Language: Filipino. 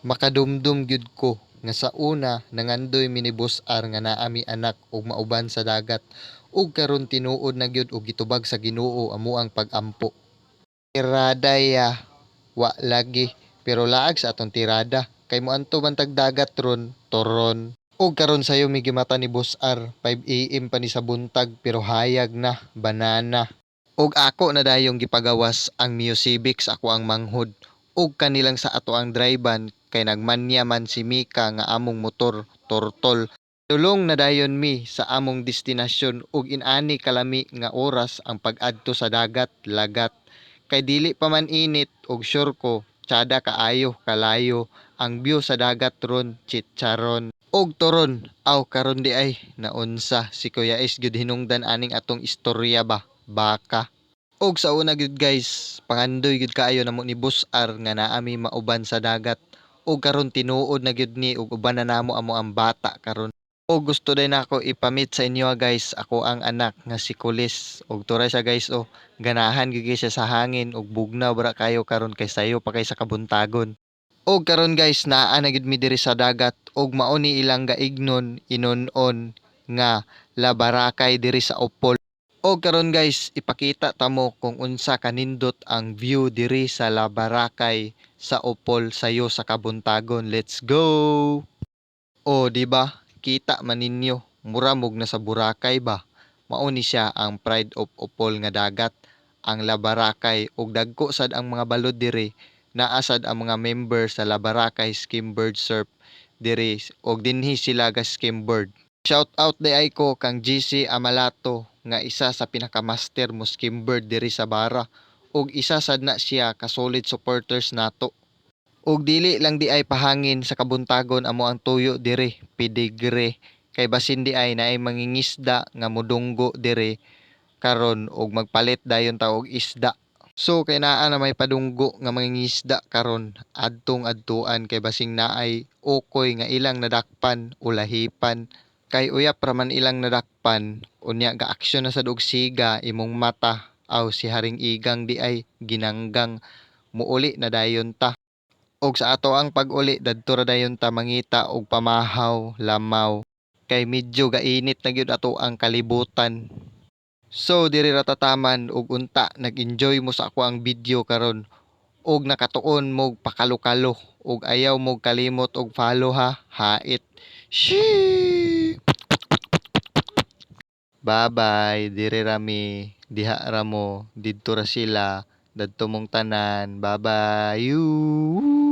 Makadumdum gyud ko nga sa una nangandoy minibus ar nga naami anak ug mauban sa dagat ug karon tinuod na gyud og gitubag sa Ginoo amo ang pag-ampo. Tirada ya wa lagi pero laag sa atong tirada kay moadto man tag dagat ron turon. Ug karon sayo mi gimata ni Boss R 5 AM pa ni sa buntag pero hayag na banana. Ug ako na dayong gipagawas ang Mio Civic sa ako ang manghod ug kanilang sa ato ang drivean kay nagmanya man si Mika nga among motor tortol. Tulong na dayon mi sa among destinasyon ug inani kalami nga oras ang pag-adto sa dagat lagat kay dili pa man init ug sure ko tsada kaayo kalayo ang view sa dagat ron chicharon og turon aw karon di ay naunsa si Kuya Is gyud hinungdan aning atong istorya ba baka. Og sa una gyud guys, pangandoy gyud kaayo namo ni Boss R nga naami mauban sa dagat. Og karon tinuod na gyud ni ug uban na namo amo ang bata karon. Og gusto din ako ipamit sa inyo guys, ako ang anak nga si Kulis. Og turay sa guys ganahan gyud siya sa hangin og bugnaw bra kayo karon kay sayo pa kay sa kabuntagon. Og karon guys naa na gyud mi diri sa dagat og mao ni ilang gaignon inon-on nga labarakay diri sa Opol. O karon guys, ipakita ta mo kung unsa kanindot ang view diri sa Labarakay sa Opol sayo sa Kabuntagon. Let's go. O di ba? Kita man ninyo, muramog na sa Boracay ba? Mao ni siya ang Pride of Opol nga dagat, ang Labarakay ug dagko sad ang mga balod diri. Naasad ang mga member sa Labarakay Skimboard Surf diri og dinhi sila ga skimboard. Shout out day ay ko kang GC Amalato nga isa sa pinakamaster mo skimboard diri sa Bara ug isa sad na siya ka solid supporters nato. Ug dili lang di ay pahangin sa kabuntagon amo ang tuyo diri, pidigre kay basin di ay naay mangingisda nga modunggo diri karon ug magpalit dayon ta og isda. So kay naa na may padunggo nga mangingisda karon adtong adtuan kay basing naay okoy nga ilang nadakpan o lahipan kay uyap raman ilang nadakpan unya ga aksyon na sa og siga imong mata aw si Haring Igang di ay ginanggang muuli na dayon ta og sa ato ang pag-uli dadto ra dayon ta mangita og pamahaw lamaw kay medyo gainit na gyud ato ang kalibutan. So diri ra tataman og unta nag-enjoy mo sa ako ang video karon og nakatuon mo pakalo-kalo og ayaw mo kalimot og follow ha hait. Shee! Bye-bye, dire rami, diha ramo, didto ra sila, dadto mong tanan. Bye-bye. You.